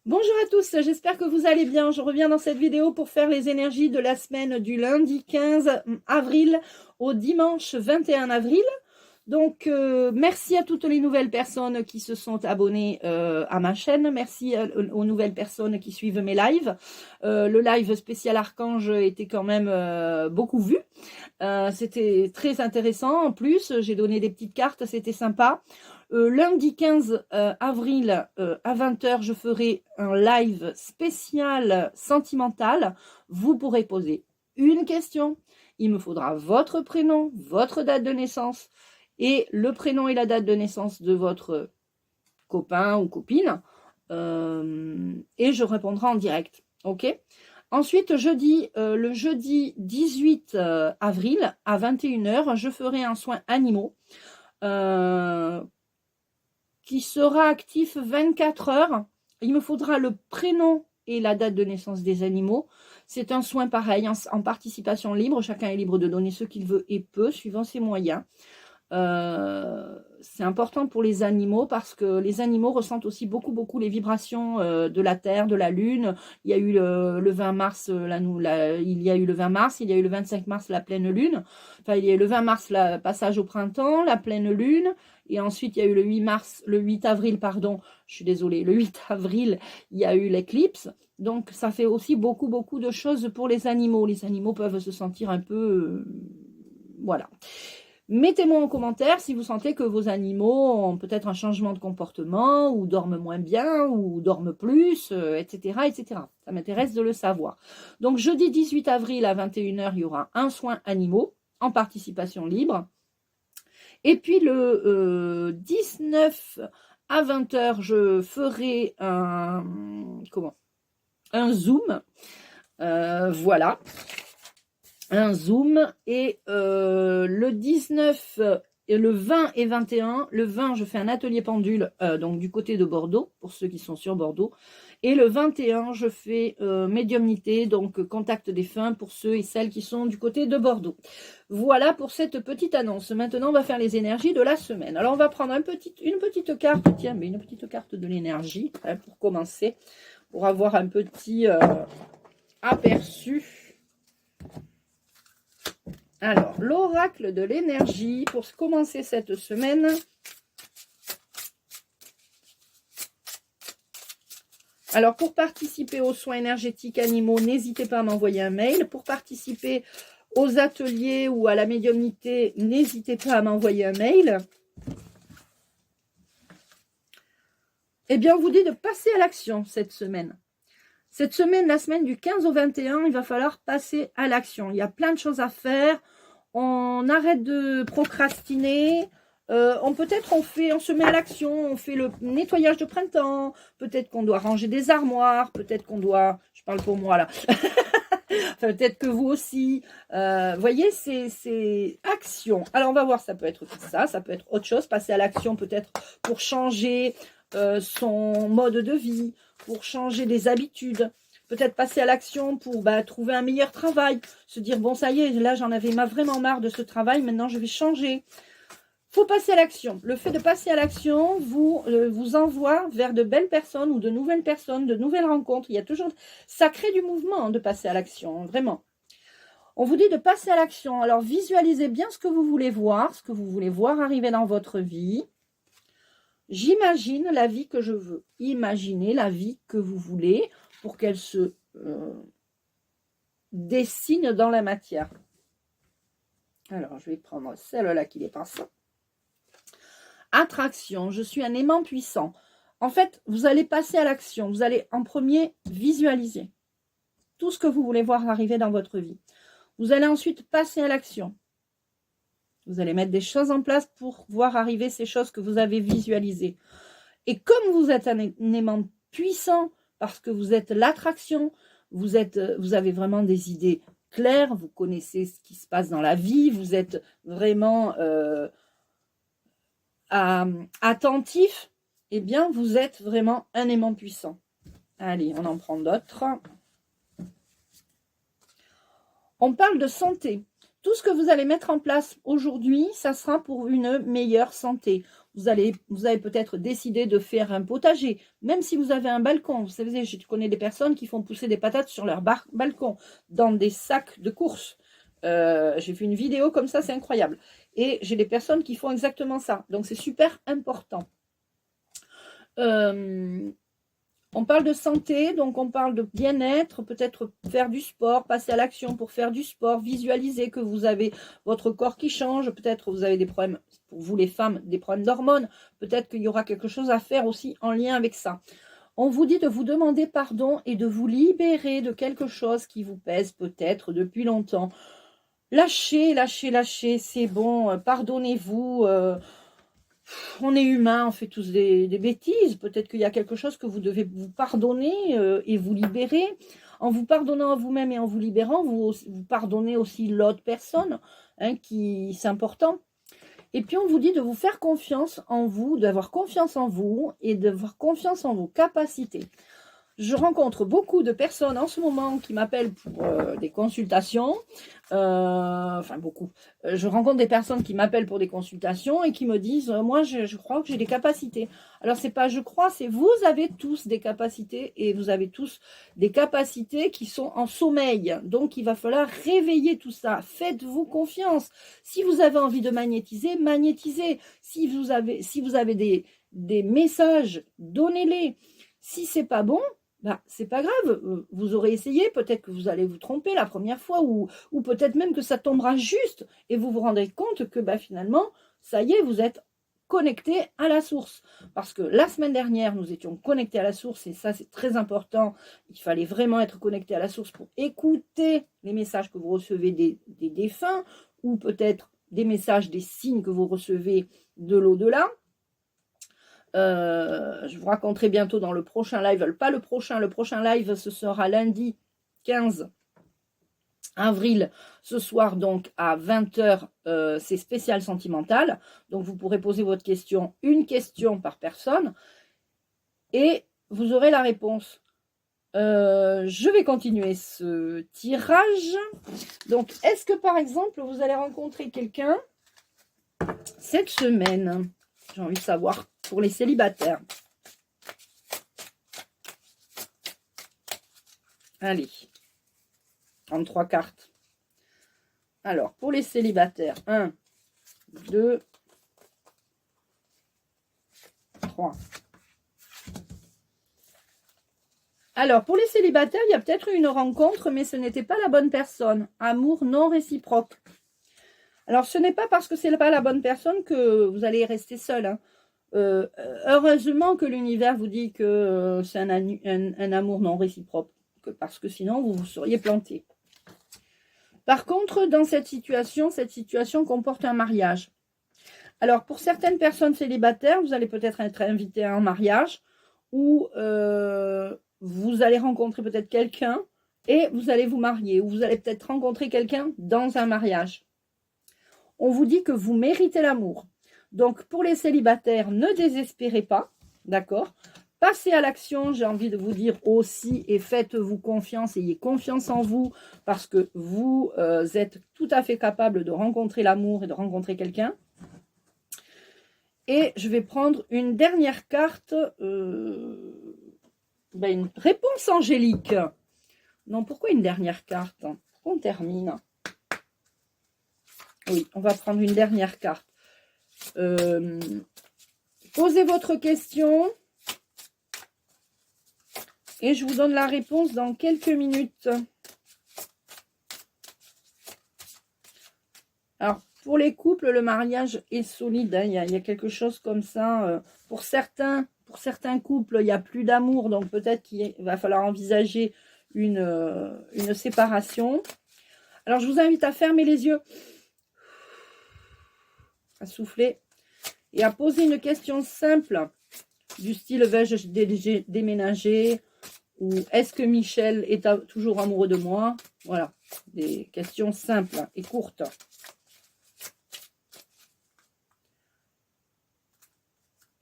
Bonjour à tous, j'espère que vous allez bien. Je reviens dans cette vidéo pour faire les énergies de la semaine du lundi 15 avril au dimanche 21 avril. Donc, merci à toutes les nouvelles personnes qui se sont abonnées à ma chaîne. Merci aux nouvelles personnes qui suivent mes lives. Le live spécial Archange était quand même beaucoup vu. C'était très intéressant. En plus, j'ai donné des petites cartes, c'était sympa. Lundi 15 avril à 20 h, je ferai un live spécial sentimental. Vous pourrez poser une question. Il me faudra votre prénom, votre date de naissance et le prénom et la date de naissance de votre copain ou copine. Et je répondrai en direct. Ok ? Ensuite, le jeudi 18 avril à 21 h, je ferai un soin animaux qui sera actif 24 heures. Il me faudra le prénom et la date de naissance des animaux. C'est un soin pareil, en participation libre. Chacun est libre de donner ce qu'il veut et peut, suivant ses moyens. C'est important pour les animaux parce que les animaux ressentent aussi beaucoup les vibrations de la Terre, de la Lune. Il y a eu le 20 mars, il y a eu le 20 mars, il y a eu le 25 mars la pleine Lune. Enfin, il y a eu le 20 mars le passage au printemps, la pleine Lune. Et ensuite, il y a eu le 8 avril, pardon, je suis désolée, le 8 avril, il y a eu l'éclipse. Donc, ça fait aussi beaucoup de choses pour les animaux. Les animaux peuvent se sentir un peu... voilà. Mettez-moi en commentaire si vous sentez que vos animaux ont peut-être un changement de comportement, ou dorment moins bien, ou dorment plus, etc., etc. Ça m'intéresse de le savoir. Donc, jeudi 18 avril à 21 h, il y aura un soin animaux en participation libre. Et puis, le 19 à 20 h, je ferai un Zoom. Voilà. Un Zoom. Et le 19 et le 20 et 21, le 20 je fais un atelier pendule donc du côté de Bordeaux pour ceux qui sont sur Bordeaux, et le 21 je fais médiumnité, donc contact défunt pour ceux et celles qui sont du côté de Bordeaux. Voilà pour cette petite annonce. Maintenant on va faire les énergies de la semaine. Alors on va prendre une petite carte, tiens, mais une petite carte de l'énergie pour commencer, pour avoir un petit aperçu. Alors, l'oracle de l'énergie pour commencer cette semaine. Alors, pour participer aux soins énergétiques animaux, n'hésitez pas à m'envoyer un mail. Pour participer aux ateliers ou à la médiumnité, n'hésitez pas à m'envoyer un mail. Eh bien, on vous dit de passer à l'action cette semaine. Cette semaine, la semaine du 15 au 21, il va falloir passer à l'action. Il y a plein de choses à faire. On arrête de procrastiner. On se met à l'action, on fait le nettoyage de printemps. Peut-être qu'on doit ranger des armoires. Peut-être qu'on doit... Je parle pour moi là. Enfin, peut-être que vous aussi. Voyez, c'est action. Alors, on va voir, ça peut être ça. Ça peut être autre chose. Passer à l'action peut-être pour changer son mode de vie, pour changer des habitudes. Peut-être passer à l'action pour trouver un meilleur travail. Se dire, bon, ça y est, là, j'en avais vraiment marre de ce travail. Maintenant, je vais changer. Il faut passer à l'action. Le fait de passer à l'action vous envoie vers de belles personnes ou de nouvelles personnes, de nouvelles rencontres. Il y a toujours... Ça crée du mouvement de passer à l'action, vraiment. On vous dit de passer à l'action. Alors, visualisez bien ce que vous voulez voir arriver dans votre vie. J'imagine la vie que je veux. Imaginez la vie que vous voulez pour qu'elle se dessine dans la matière. Alors, je vais prendre celle-là qui dépasse. Attraction, je suis un aimant puissant. En fait, vous allez passer à l'action. Vous allez en premier visualiser tout ce que vous voulez voir arriver dans votre vie. Vous allez ensuite passer à l'action. Vous allez mettre des choses en place pour voir arriver ces choses que vous avez visualisées. Et comme vous êtes un aimant puissant, parce que vous êtes l'attraction, vous avez vraiment des idées claires, vous connaissez ce qui se passe dans la vie, vous êtes vraiment attentif, eh bien, vous êtes vraiment un aimant puissant. Allez, on en prend d'autres. On parle de santé. Tout ce que vous allez mettre en place aujourd'hui, ça sera pour une meilleure santé. Vous avez peut-être décidé de faire un potager, même si vous avez un balcon. Vous savez, je connais des personnes qui font pousser des patates sur leur balcon, dans des sacs de course. J'ai fait une vidéo comme ça, c'est incroyable. Et j'ai des personnes qui font exactement ça. Donc, c'est super important. On parle de santé, donc on parle de bien-être, peut-être faire du sport, passer à l'action pour faire du sport, visualiser que vous avez votre corps qui change, peut-être vous avez des problèmes, pour vous les femmes, des problèmes d'hormones, peut-être qu'il y aura quelque chose à faire aussi en lien avec ça. On vous dit de vous demander pardon et de vous libérer de quelque chose qui vous pèse peut-être depuis longtemps. Lâchez, lâchez, lâchez, c'est bon, pardonnez-vous. On est humain, on fait tous des bêtises. Peut-être qu'il y a quelque chose que vous devez vous pardonner et vous libérer. En vous pardonnant à vous-même et en vous libérant, vous pardonnez aussi l'autre personne, hein, c'est important. Et puis on vous dit de vous faire confiance en vous, d'avoir confiance en vous et d'avoir confiance en vos capacités. Je rencontre beaucoup de personnes en ce moment qui m'appellent pour des consultations. Enfin, beaucoup. Je rencontre des personnes qui m'appellent pour des consultations et qui me disent moi, je crois que j'ai des capacités. Alors, c'est pas je crois, c'est vous avez tous des capacités et vous avez tous des capacités qui sont en sommeil. Donc, il va falloir réveiller tout ça. Faites-vous confiance. Si vous avez envie de magnétiser, magnétisez. Si vous avez des messages, donnez-les. Si c'est pas bon, bah, c'est pas grave, vous aurez essayé, peut-être que vous allez vous tromper la première fois, ou peut-être même que ça tombera juste, et vous vous rendrez compte que bah, finalement, ça y est, vous êtes connecté à la source. Parce que la semaine dernière, nous étions connectés à la source, et ça c'est très important, il fallait vraiment être connecté à la source pour écouter les messages que vous recevez des défunts, ou peut-être des messages, des signes que vous recevez de l'au-delà. Je vous raconterai bientôt dans le prochain live, pas le prochain live ce sera lundi 15 avril, ce soir donc à 20h, c'est spécial sentimental, donc vous pourrez poser votre question, une question par personne, et vous aurez la réponse. Je vais continuer ce tirage. Donc, est-ce que par exemple, vous allez rencontrer quelqu'un cette semaine? J'ai envie de savoir. Pour les célibataires. Allez. 33 cartes. Alors, pour les célibataires. 1, 2, 3. Alors, pour les célibataires, il y a peut-être eu une rencontre, mais ce n'était pas la bonne personne. Amour non réciproque. Alors, ce n'est pas parce que ce n'est pas la bonne personne que vous allez rester seul, hein. Heureusement que l'univers vous dit que c'est un amour non réciproque, parce que sinon vous vous seriez planté. Par contre, dans cette situation comporte un mariage. Alors, pour certaines personnes célibataires, vous allez peut-être être invité à un mariage où vous allez rencontrer peut-être quelqu'un et vous allez vous marier, ou vous allez peut-être rencontrer quelqu'un dans un mariage. On vous dit que vous méritez l'amour. Donc, pour les célibataires, ne désespérez pas, d'accord? Passez à l'action, j'ai envie de vous dire aussi, et faites-vous confiance, ayez confiance en vous, parce que vous êtes tout à fait capable de rencontrer l'amour et de rencontrer quelqu'un. Et je vais prendre une dernière carte, une réponse angélique. Non, pourquoi une dernière carte? On termine. Oui, on va prendre une dernière carte. Posez votre question et je vous donne la réponse dans quelques minutes. Alors, pour les couples, le mariage est solide, hein. Il y a quelque chose comme ça. Pour certains couples, il n'y a plus d'amour, donc peut-être qu'il va falloir envisager une séparation. Alors, je vous invite à fermer les yeux, à souffler et à poser une question simple du style « vais-je déménager ?» ou « est-ce que Michel est toujours amoureux de moi ?» Voilà, des questions simples et courtes.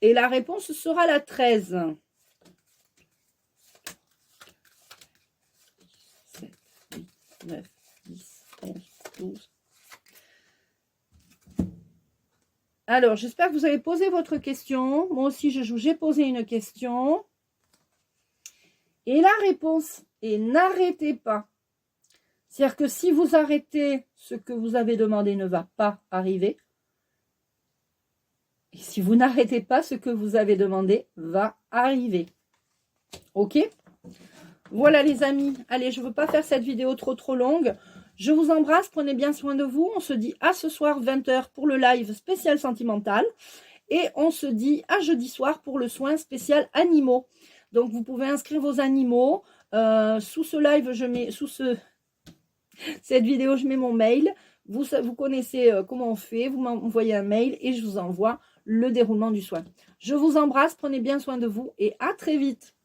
Et la réponse sera la 13. 7, 8, 9, 10, 11, 12, Alors, j'espère que vous avez posé votre question. Moi aussi, j'ai posé une question. Et la réponse est n'arrêtez pas. C'est-à-dire que si vous arrêtez, ce que vous avez demandé ne va pas arriver. Et si vous n'arrêtez pas, ce que vous avez demandé va arriver. Ok? Voilà les amis. Allez, je ne veux pas faire cette vidéo trop longue. Je vous embrasse, prenez bien soin de vous. On se dit à ce soir 20 h pour le live spécial sentimental. Et on se dit à jeudi soir pour le soin spécial animaux. Donc vous pouvez inscrire vos animaux. Sous ce live, je mets cette vidéo, je mets mon mail. Vous connaissez comment on fait. Vous m'envoyez un mail et je vous envoie le déroulement du soin. Je vous embrasse, prenez bien soin de vous et à très vite.